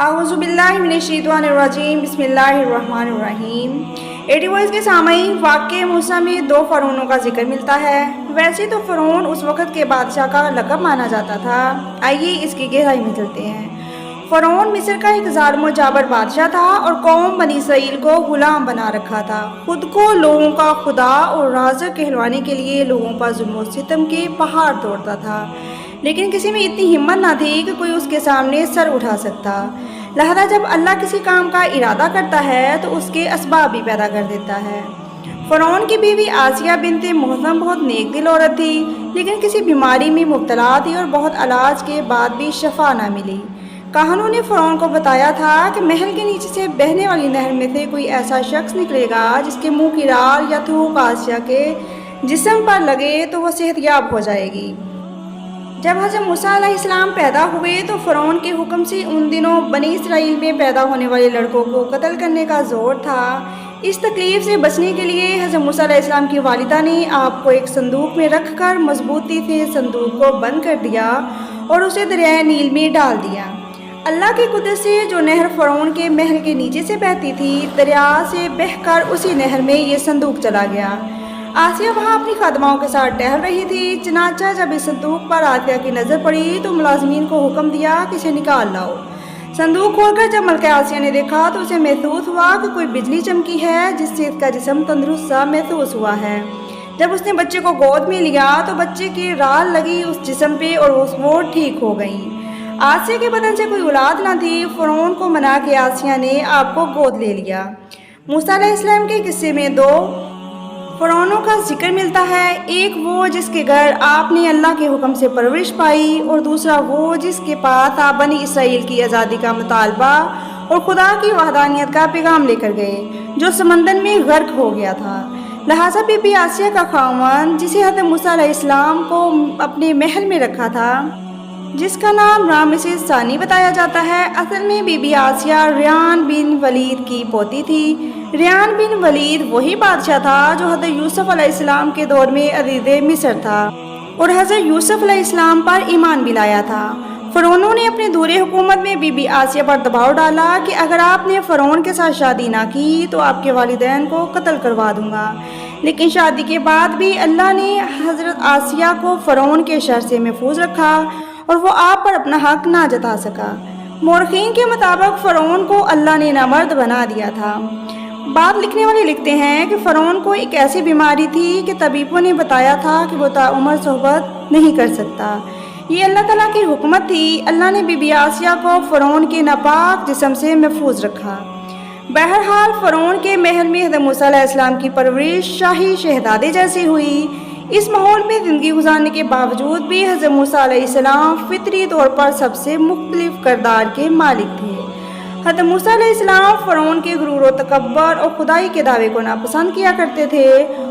اعوذ باللہ من الشیطان الرجیم بسم اللہ الرحمن الرحیم۔ ایٹی وائس کے سامعین، واقعہ موسیٰ میں دو فرعونوں کا ذکر ملتا ہے۔ ویسے تو فرعون اس وقت کے بادشاہ کا لقب مانا جاتا تھا۔ آئیے اس کی گہرائی میں چلتے ہیں۔ فرعون مصر کا ایک ظالم و جابر بادشاہ تھا اور قوم بنی اسرائیل کو غلام بنا رکھا تھا۔ خود کو لوگوں کا خدا اور رازق کہلوانے کے لیے لوگوں پر ظلم و ستم کے پہاڑ توڑتا تھا، لیکن کسی میں اتنی ہمت نہ تھی کہ کوئی اس کے سامنے سر اٹھا سکتا۔ لہذا جب اللہ کسی کام کا ارادہ کرتا ہے تو اس کے اسباب بھی پیدا کر دیتا ہے۔ فرعون کی بیوی آسیہ بنت محزن بہت نیک دل عورت تھی، لیکن کسی بیماری میں مبتلا تھی اور بہت علاج کے بعد بھی شفا نہ ملی۔ کاہنوں نے فرعون کو بتایا تھا کہ محل کے نیچے سے بہنے والی نہر میں سے کوئی ایسا شخص نکلے گا جس کے منہ کی رال یا تھوک آسیہ کے جسم پر لگے تو وہ صحت یاب ہو جائے گی۔ جب حضرت موسیٰ علیہ السلام پیدا ہوئے تو فرعون کے حکم سے ان دنوں بنی اسرائیل میں پیدا ہونے والے لڑکوں کو قتل کرنے کا زور تھا۔ اس تکلیف سے بچنے کے لیے حضرت موسیٰ علیہ السلام کی والدہ نے آپ کو ایک صندوق میں رکھ کر مضبوطی سے صندوق کو بند کر دیا اور اسے دریائے نیل میں ڈال دیا۔ اللہ کی قدرت سے جو نہر فرعون کے محل کے نیچے سے بہتی تھی، دریا سے بہہ کر اسی نہر میں یہ صندوق چلا گیا۔ آسیہ وہاں اپنی خادماؤں کے ساتھ ٹہل رہی تھی۔ چنانچہ جب اس صندوق پر آسیہ کی نظر پڑی تو ملازمین کو حکم دیا کہ اسے نکال لاؤ۔ صندوق کھول کر جب ملکہ آسیہ نے دیکھا تو اسے محسوس ہوا کہ کوئی بجلی چمکی ہے، جس سے اس کا جسم تندرست سا محسوس ہوا ہے۔ جب اس نے بچے کو گود میں لیا تو بچے کی رال لگی اس جسم پہ اور وہ ٹھیک ہو گئی۔ آسیہ کے بدن سے کوئی اولاد نہ تھی۔ فرعون کو منا کے آسیہ نے آپ کو گود لے لیا۔ موسیٰ علیہ السلام کے قصے میں دو فرعونوں کا ذکر ملتا ہے، ایک وہ جس کے گھر آپ نے اللہ کے حکم سے پرورش پائی، اور دوسرا وہ جس کے پاس آپ بنی اسرائیل کی آزادی کا مطالبہ اور خدا کی وحدانیت کا پیغام لے کر گئے، جو سمندر میں غرق ہو گیا تھا۔ لہٰذا بی بی آسیہ کا خاوند، جسے حضرت موسیٰ علیہ السلام کو اپنے محل میں رکھا تھا، جس کا نام رامسیس ثانی بتایا جاتا ہے، اصل میں بی بی آسیہ ریان بن ولید کی پوتی تھی۔ ریان بن ولید وہی بادشاہ تھا جو حضرت یوسف علیہ السلام کے دور میں عزیز مصر تھا اور حضرت یوسف علیہ السلام پر ایمان بھی لایا تھا۔ فرعونوں نے اپنے دور حکومت میں بی بی آسیہ پر دباؤ ڈالا کہ اگر آپ نے فرعون کے ساتھ شادی نہ کی تو آپ کے والدین کو قتل کروا دوں گا، لیکن شادی کے بعد بھی اللہ نے حضرت آسیہ کو فرعون کے شر سے محفوظ رکھا اور وہ آپ پر اپنا حق نہ جتا سکا۔ مورخین کے مطابق فرعون کو اللہ نے نامرد بنا دیا تھا۔ بات لکھنے والے لکھتے ہیں کہ فرعون کو ایک ایسی بیماری تھی کہ طبیبوں نے بتایا تھا کہ وہ تاعمر صحبت نہیں کر سکتا۔ یہ اللہ تعالیٰ کی حکمت تھی۔ اللہ نے بی بی آسیہ کو فرعون کے ناپاک جسم سے محفوظ رکھا۔ بہرحال فرعون کے محل میں حضرت موسیٰ علیہ السلام کی پرورش شاہی شہزادے جیسی ہوئی۔ اس ماحول میں زندگی گزارنے کے باوجود بھی حضرت موسیٰ علیہ السلام فطری طور پر سب سے مختلف کردار کے مالک تھے۔ حضرت موسیٰ علیہ السلام فرعون کے غرور و تکبر اور خدائی کے دعوے کو ناپسند کیا کرتے تھے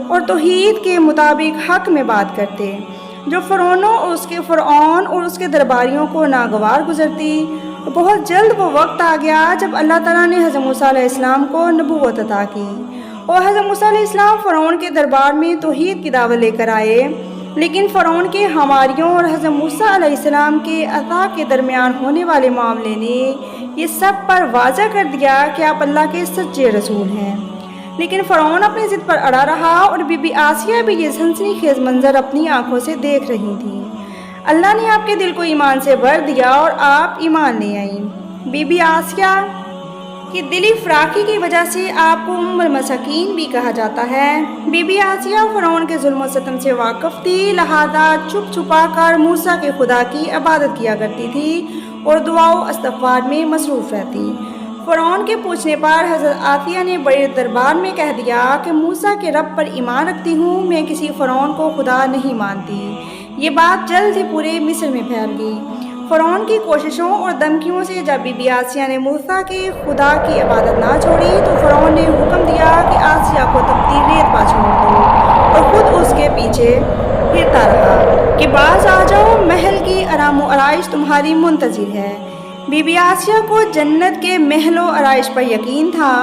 اور توحید کے مطابق حق میں بات کرتے، جو فرعون اور اس کے درباریوں کو ناگوار گزرتی۔ بہت جلد وہ وقت آ گیا جب اللہ تعالیٰ نے حضرت موسیٰ علیہ السلام کو نبوت عطا کی اور حضرت موسیٰ علیہ السلام فرعون کے دربار میں توحید کی دعوت لے کر آئے، لیکن فرعون کے حواریوں اور حضرت موسیٰ علیہ السلام کے عطا کے درمیان ہونے والے معاملے نے یہ سب پر واضح کر دیا کہ آپ اللہ کے سچے رسول ہیں۔ لیکن فرعون اپنی ضد پر اڑا رہا اور بی بی آسیہ بھی یہ سنسنی خیز منظر اپنی آنکھوں سے دیکھ رہی تھیں۔ اللہ نے آپ کے دل کو ایمان سے بھر دیا اور آپ ایمان لے آئیں۔ بی بی آسیہ کی دلی فراخی کی وجہ سے آپ کو ام المساکین بھی کہا جاتا ہے۔ بی بی آسیہ فرعون کے ظلم و ستم سے واقف تھی، لہذا چھپ چھپا کر موسیٰ کے خدا کی عبادت کیا کرتی تھی اور دعا و استغفار میں مصروف رہتی۔ فرعون کے پوچھنے پر حضرت آسیہ نے بڑے دربار میں کہہ دیا کہ موسیٰ کے رب پر ایمان رکھتی ہوں، میں کسی فرعون کو خدا نہیں مانتی۔ یہ بات جلد ہی پورے مصر میں پھیل گئی۔ فرعون کی کوششوں اور دھمکیوں سے جب بی بی آسیہ نے موسیٰ کے خدا کی عبادت نہ چھوڑی تو فرعون نے حکم دیا کہ آسیہ کو تپتی ریت پر چھوڑ دو اور خود اس کے پیچھے پھرتا رہا کہ باز آ جاؤ، محل کی آرام و آرائش تمہاری منتظر ہے۔ بی بی آسیہ کو جنت کے محل و آرائش پر یقین تھا۔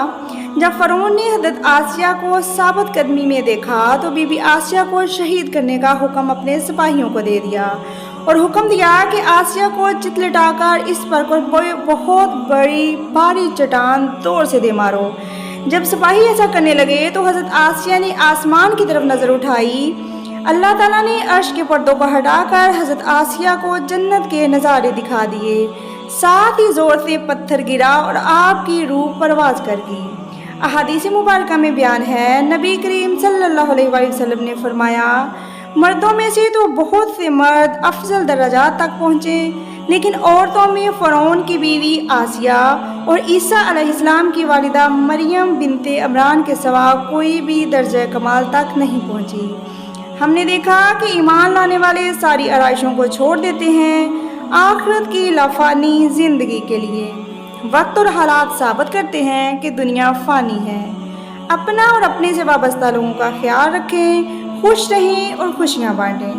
جب فرعون نے حضرت آسیہ کو ثابت قدمی میں دیکھا تو بی بی آسیہ کو شہید کرنے کا حکم اپنے سپاہیوں کو دے دیا اور حکم دیا کہ آسیہ کو چت لٹا کر اس پر کوئی بہت بڑی بھاری چٹان زور سے دے مارو۔ جب سپاہی ایسا کرنے لگے تو حضرت آسیہ نے آسمان کی طرف نظر اٹھائی۔ اللہ تعالیٰ نے عرش کے پردوں کو ہٹا کر حضرت آسیہ کو جنت کے نظارے دکھا دیے، ساتھ ہی زور سے پتھر گرا اور آپ کی روح پرواز کر گئی۔ احادیث مبارکہ میں بیان ہے، نبی کریم صلی اللہ علیہ وآلہ وسلم نے فرمایا، مردوں میں سے تو بہت سے مرد افضل درجات تک پہنچے، لیکن عورتوں میں فرعون کی بیوی آسیہ اور عیسیٰ علیہ السلام کی والدہ مریم بنت عمران کے سوا کوئی بھی درجہ کمال تک نہیں پہنچی۔ ہم نے دیکھا کہ ایمان لانے والے ساری آرائشوں کو چھوڑ دیتے ہیں آخرت کی لافانی زندگی کے لیے۔ وقت اور حالات ثابت کرتے ہیں کہ دنیا فانی ہے۔ اپنا اور اپنے سے وابستہ لوگوں کا خیال رکھیں، خوش رہیں اور خوشیاں بانٹیں۔